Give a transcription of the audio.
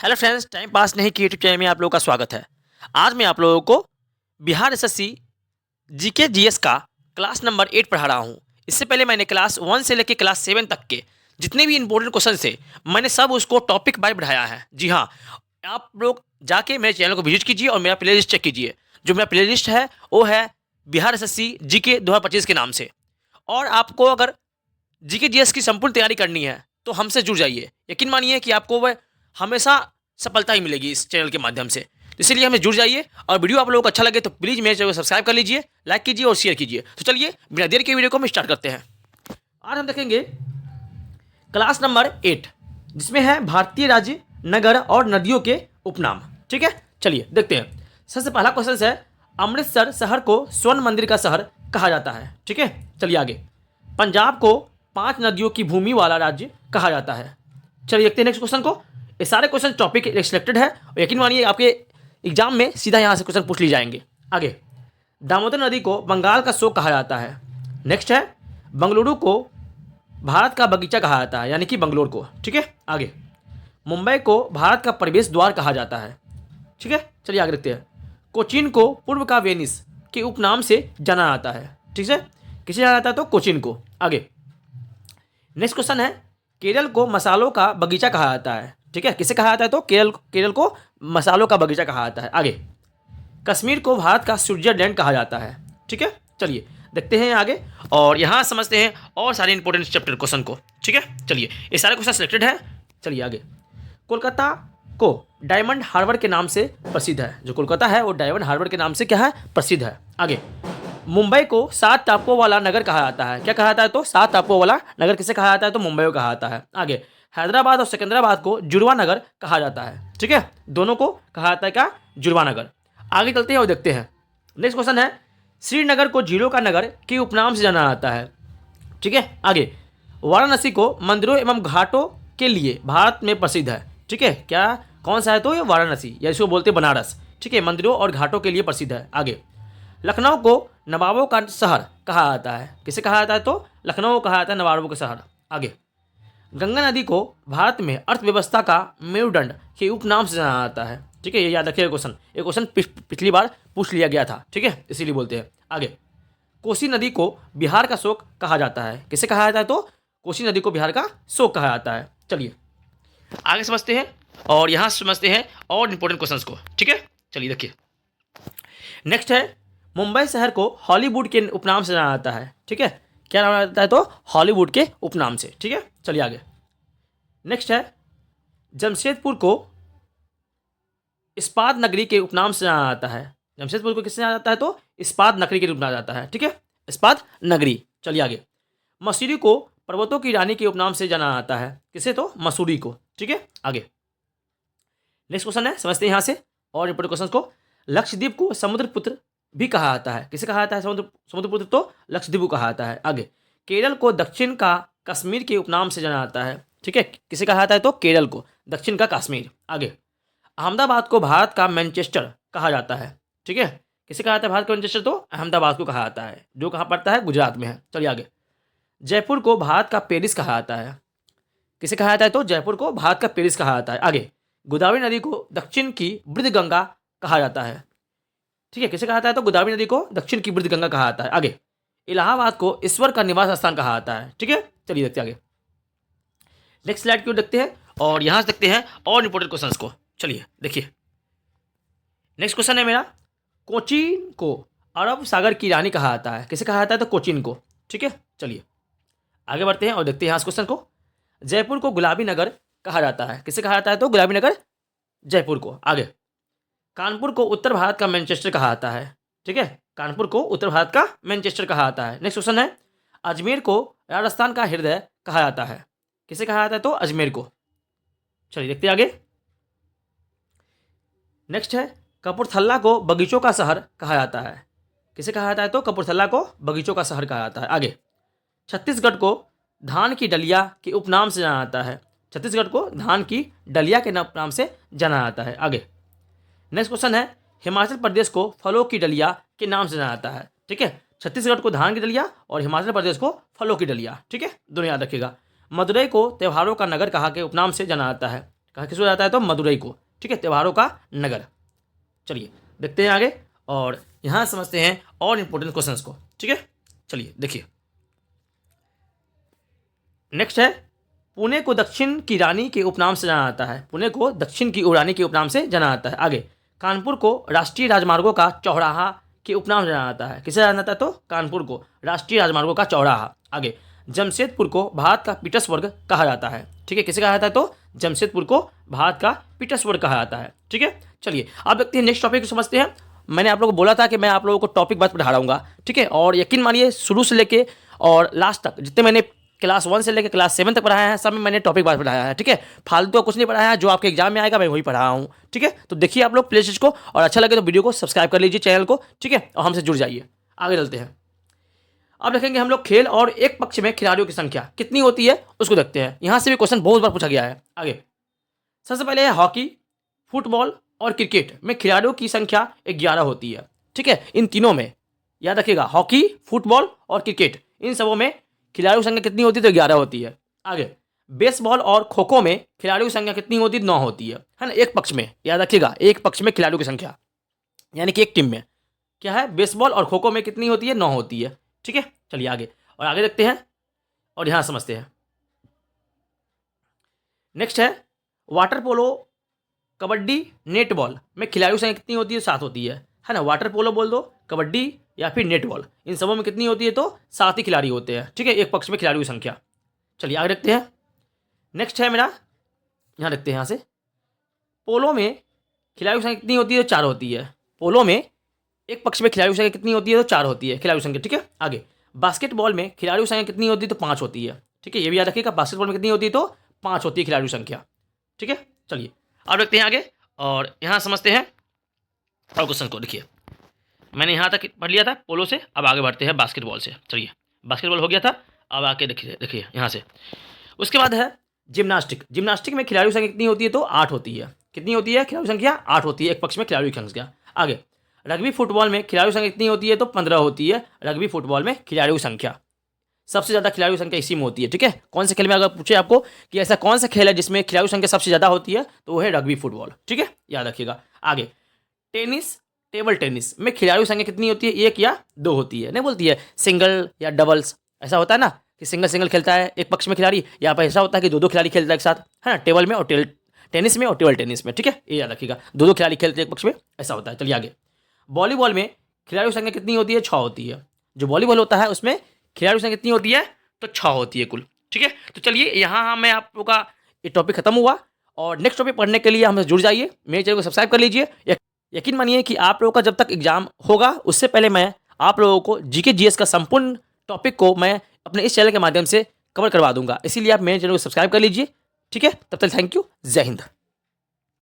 Hello friends, time pass नहीं की YouTube channel में आप लोगों का स्वागत है। आज मैं आप लोगों को बिहार एसएससी जीके जीएस का क्लास नंबर 8 पढ़ा रहा हूँ। इससे पहले मैंने क्लास 1 से लेकर क्लास 7 तक के जितने भी इंपॉर्टेंट क्वेश्चन थे मैंने सब उसको टॉपिक बाय बढ़ाया है। जी हाँ, आप लोग जाके मेरे चैनल को विजिट कीजिए और मेरा प्ले लिस्ट चेक कीजिए। जो मेरा प्ले लिस्ट है वो है बिहार एसएससी जीके 2025 के नाम से। और आपको अगर जीके जीएस की संपूर्ण तैयारी करनी है तो हमसे जुड़ जाइए। यकीन मानिए कि आपको वह हमेशा सफलता ही मिलेगी इस चैनल के माध्यम से। तो इसीलिए हमें जुड़ जाइए और वीडियो आप लोगों को अच्छा लगे तो प्लीज़ मेरे चैनल को सब्सक्राइब कर लीजिए, लाइक कीजिए और शेयर कीजिए। तो चलिए बिना देर के वीडियो को हम स्टार्ट करते हैं। आज हम देखेंगे क्लास नंबर 8 जिसमें है भारतीय राज्य, नगर और नदियों के उपनाम। ठीक है, चलिए देखते हैं। सबसे पहला क्वेश्चन है, अमृतसर शहर को स्वर्ण मंदिर का शहर कहा जाता है। ठीक है, चलिए आगे। पंजाब को 5 नदियों की भूमि वाला राज्य कहा जाता है। चलिए देखते हैं नेक्स्ट क्वेश्चन को। ये सारे क्वेश्चन टॉपिक सिलेक्टेड है और यकीन मानिए आपके एग्जाम में सीधा यहाँ से क्वेश्चन पूछ लिए जाएंगे। आगे, दामोदर नदी को बंगाल का शोक कहा जाता है। नेक्स्ट है, बंगलुरु को भारत का बगीचा कहा जाता है, यानी कि बंगलोर को। ठीक है, आगे, मुंबई को भारत का प्रवेश द्वार कहा जाता है। ठीक है, चलिए आगे देखते हैं। कोचीन को पूर्व का वेनिस के उपनाम से जाना जाता है। ठीक है, किसे जाना जाता है तो कोचीन को। आगे, नेक्स्ट क्वेश्चन है, केरल को मसालों का बगीचा कहा जाता है। ठीक है, किसे कहा जाता है तो केरल को मसालों का बगीचा कहा जाता है। आगे, कश्मीर को भारत का स्विट्जरलैंड कहा जाता है। ठीक है, चलिए देखते हैं आगे और यहाँ समझते हैं और सारे इंपॉर्टेंट चैप्टर क्वेश्चन को। ठीक है, चलिए ये सारे क्वेश्चन सिलेक्टेड है। चलिए आगे, कोलकाता को डायमंड हार्बर के नाम से प्रसिद्ध है। जो कोलकाता है वो डायमंड हार्बर के नाम से क्या है, प्रसिद्ध है। आगे, मुंबई को 7 टापुओं वाला नगर कहा जाता है। क्या कहा जाता है तो 7 टापुओं वाला नगर किसे कहा जाता है तो मुंबई को कहा जाता है। आगे, हैदराबाद और सिकंदराबाद को जुड़वा नगर कहा जाता है। ठीक है, दोनों को कहा जाता है क्या, जुड़वा नगर। आगे चलते हैं और देखते हैं। नेक्स्ट क्वेश्चन है, श्रीनगर को झीलों का नगर के उपनाम से जाना जाता है। ठीक है, आगे, वाराणसी को मंदिरों एवं घाटों के लिए भारत में प्रसिद्ध है। ठीक है, क्या कौन सा है तो ये वाराणसी, या इसको बोलते हैं बनारस। ठीक है, मंदिरों और घाटों के लिए प्रसिद्ध है। आगे, लखनऊ को नवाबों का शहर कहा जाता है। किसे कहा जाता है तो लखनऊ को कहा जाता है नवाबों का शहर। आगे, गंगा नदी को भारत में अर्थव्यवस्था का मेरुदंड के उपनाम से जाना जाता है। ठीक है, ये याद रखिएगा क्वेश्चन। ये क्वेश्चन पिछली बार पूछ लिया गया था। ठीक है, इसीलिए बोलते हैं। आगे, कोसी नदी को बिहार का शोक कहा जाता है। किसे कहा जाता है तो कोसी नदी को बिहार का शोक कहा जाता है। चलिए आगे समझते हैं और यहाँ समझते हैं और इंपॉर्टेंट क्वेश्चंस को। ठीक है, चलिए देखिए। नेक्स्ट है, मुंबई शहर को हॉलीवुड के उपनाम से जाना जाता है। ठीक है, क्या नाम जाता है तो हॉलीवुड के उपनाम से। ठीक है, चलिए आगे। नेक्स्ट है, जमशेदपुर को इस्पात नगरी के उपनाम से जाना जाता है। जमशेदपुर को किससे जाना जाता है तो इस्पात नगरी के रूप में जाना जाता है। ठीक है, इस्पात नगरी। चलिए आगे, मसूरी को पर्वतों की रानी के उपनाम से जाना जाता है। किसे तो मसूरी को। ठीक है, आगे नेक्स्ट क्वेश्चन है, समझते हैं यहाँ से और इंपॉर्टेंट क्वेश्चन को। लक्षद्वीप को समुद्रपुत्र भी कहा जाता है। किसे कहा जाता है समुद्रपुत्र तो लक्षद्वीप को कहा जाता है। आगे, केरल को दक्षिण का कश्मीर के उपनाम से जाना जाता है। ठीक है, किसे कहा जाता है तो केरल को दक्षिण का कश्मीर। आगे, अहमदाबाद को भारत का मैनचेस्टर कहा जाता है। ठीक है, किसे कहा जाता है भारत का मैनचेस्टर तो अहमदाबाद को कहा जाता है, जो कहाँ पड़ता है, गुजरात में है। चलिए आगे, जयपुर को भारत का पेरिस कहा जाता है। किसे कहा जाता है तो जयपुर को भारत का पेरिस कहा जाता है। आगे, गोदावरी नदी को दक्षिण की वृद्ध गंगा कहा जाता है। ठीक है, किसे कहा जाता है तो गोदावरी नदी को दक्षिण की वृद्ध गंगा कहा जाता है। आगे, इलाहाबाद को ईश्वर का निवास स्थान कहा जाता है। ठीक है, चलिए देखते हैं आगे। नेक्स्ट स्लाइड क्यों देखते हैं और यहाँ से देखते हैं और इंपॉर्टेंट क्वेश्चंस को। चलिए देखिए, नेक्स्ट क्वेश्चन है मेरा, कोचीन को अरब सागर की रानी कहा जाता है। किसे कहा जाता है तो कोचीन को। ठीक है, चलिए आगे बढ़ते हैं और देखते हैं यहाँ इस क्वेश्चन को। जयपुर को गुलाबी नगर कहा जाता है। किसे कहा जाता है तो गुलाबी नगर जयपुर को। आगे, कानपुर को उत्तर भारत का मैनचेस्टर कहा जाता है। ठीक है, कानपुर को उत्तर भारत का मैनचेस्टर कहा जाता है। नेक्स्ट क्वेश्चन है, अजमेर को राजस्थान का हृदय कहा जाता है। किसे कहा जाता है तो अजमेर को। चलिए देखते हैं आगे। नेक्स्ट है, कपूरथला को बगीचों का शहर कहा जाता है। किसे कहा जाता है तो कपूरथला को बगीचों का शहर कहा जाता है। आगे, छत्तीसगढ़ को धान की डलिया के उपनाम से जाना जाता है। छत्तीसगढ़ को धान की डलिया के नाम से जाना जाता है। आगे, नेक्स्ट क्वेश्चन है, हिमाचल प्रदेश को फलों की डलिया के नाम से जाना जाता है। ठीक है, छत्तीसगढ़ को धान की डलिया और हिमाचल प्रदेश को फलों की डलिया। ठीक है, दोनों याद रखिएगा। मदुरई को त्योहारों का नगर कहा के उपनाम से जाना जाता है। कहाँ किसको जाता है तो मदुरई को, ठीक है, त्योहारों का नगर। चलिए देखते हैं आगे और यहाँ समझते हैं और इम्पोर्टेंट क्वेश्चंस को, ठीक है। चलिए देखिए, नेक्स्ट है पुणे को दक्षिण की रानी के उपनाम से जाना जाता है। पुणे को दक्षिण की रानी के उपनाम से जाना जाता है। आगे, कानपुर को राष्ट्रीय राजमार्गों का चौराहा के उपनाम से जाना जाता है। किसे जाना जाता है तो कानपुर को राष्ट्रीय राजमार्गों का चौराहा। आगे, जमशेदपुर को भारत का पीटर्सबर्ग कहा जाता है, ठीक है। किसे कहा जाता है तो जमशेदपुर को भारत का पीटर्सबर्ग कहा जाता है, ठीक है। चलिए अब देखते हैं नेक्स्ट टॉपिक को समझते हैं। मैंने आप लोगों को बोला था कि मैं आप लोगों को टॉपिक बात पढ़ा रहा, ठीक है, और यकीन मानिए शुरू से लेके और लास्ट तक जितने मैंने क्लास 1 से लेकर क्लास 7 तक पढ़ाया है सब में मैंने टॉपिक बात पढ़ाया है, ठीक है। फालतू का कुछ नहीं पढ़ाया है, जो आपके एग्जाम में आएगा मैं वही पढ़ा हूँ, ठीक है। तो देखिए आप लोग प्ले लिस्ट को, और अच्छा लगे तो वीडियो को सब्सक्राइब कर लीजिए चैनल को, ठीक है, और हमसे जुड़ जाइए। आगे चलते हैं। अब देखेंगे हम लोग खेल और एक पक्ष में खिलाड़ियों की संख्या कितनी होती है उसको देखते हैं। यहाँ से भी क्वेश्चन बहुत बार पूछा गया है। आगे सबसे पहले है हॉकी, फुटबॉल और क्रिकेट में खिलाड़ियों की संख्या 11 होती है, ठीक है। इन तीनों में याद रखिएगा, हॉकी, फुटबॉल और क्रिकेट, इन सबों में खिलाड़ियों की संख्या कितनी होती है तो 11 होती है। आगे, बेसबॉल और खो खो में खिलाड़ियों की संख्या कितनी होती है 9 होती है ना। एक पक्ष में याद रखिएगा, एक पक्ष में खिलाड़ियों की संख्या यानी कि एक टीम में क्या है, बेसबॉल और खो खो में कितनी होती है 9 होती है, ठीक है। चलिए आगे और आगे देखते हैं और यहाँ समझते हैं। नेक्स्ट है वाटर पोलो, कबड्डी, नेटबॉल में खिलाड़ियों की संख्या कितनी होती है 7 होती है ना। वाटर पोलो बोल दो, कबड्डी या फिर नेटबॉल, इन सबों में कितनी होती है तो 7 ही खिलाड़ी होते हैं, ठीक है, एक पक्ष में खिलाड़ियों की संख्या। चलिए आगे देखते हैं। नेक्स्ट है मेरा, यहाँ देखते हैं यहाँ से, पोलो में खिलाड़ियों की संख्या कितनी होती है तो 4 होती है। पोलो में एक पक्ष में खिलाड़ियों की संख्या कितनी होती है तो 4 होती है खिलाड़ियों की संख्या, ठीक है। आगे, बास्केटबॉल में खिलाड़ियों की संख्या कितनी होती है तो 5 होती है, ठीक है, ये भी याद रखिएगा, बास्केटबॉल में कितनी होती है तो 5 होती है खिलाड़ियों की संख्या, ठीक है। चलिए अब देखते हैं आगे और यहाँ समझते हैं और क्वेश्चन को। देखिए मैंने यहाँ तक पढ़ लिया था पोलो से, अब आगे बढ़ते हैं बास्केटबॉल से। चलिए बास्केटबॉल हो गया था, अब आके देखिए यहाँ से। उसके बाद है जिम्नास्टिक। जिम्नास्टिक में खिलाड़ियों की संख्या कितनी होती है तो 8 होती है। कितनी होती है खिलाड़ियों की संख्या 8 होती है, एक पक्ष में खिलाड़ियों की संख्या। आगे, रग्बी फुटबॉल में खिलाड़ियों की संख्या कितनी होती है तो 15 होती है। रग्बी फुटबॉल में खिलाड़ियों की संख्या सबसे ज़्यादा खिलाड़ियों की संख्या इसी में होती है, ठीक है। कौन से खेल में अगर पूछे आपको कि ऐसा कौन सा खेल है जिसमें खिलाड़ियों की संख्या सबसे ज़्यादा होती है तो वो है रग्बी फुटबॉल, ठीक है, याद रखिएगा। आगे, टेनिस, टेबल टेनिस में खिलाड़ियों की संख्या कितनी होती है 1 या 2 होती है। नहीं बोलती है सिंगल या डबल्स, ऐसा होता है ना कि सिंगल सिंगल खेलता है एक पक्ष में खिलाड़ी, या पर ऐसा होता है कि 2 खिलाड़ी खेलता है एक साथ, है ना, टेबल में और टेनिस में और टेबल टेनिस में, ठीक है, ये याद रखिएगा, 2 खिलाड़ी खेलते हैं एक पक्ष में, ऐसा होता है। चलिए आगे, वॉलीबॉल में खिलाड़ियों की संख्या कितनी होती है 6 होती है। जो वॉलीबॉल होता है उसमें खिलाड़ियों की संख्या कितनी होती है तो 6 होती है कुल, ठीक है। तो चलिए यहाँ मैं आप लोगों का ये टॉपिक खत्म हुआ, और नेक्स्ट टॉपिक पढ़ने के लिए हमसे जुड़ जाइए, मेरे चैनल को सब्सक्राइब कर लीजिए। यकीन मानिए कि आप लोगों का जब तक एग्जाम होगा उससे पहले मैं आप लोगों को जीके जीएस का संपूर्ण टॉपिक को मैं अपने इस चैनल के माध्यम से कवर करवा दूंगा, इसीलिए आप मेरे चैनल को सब्सक्राइब कर लीजिए, ठीक है। तब तक थैंक यू, जय हिंद।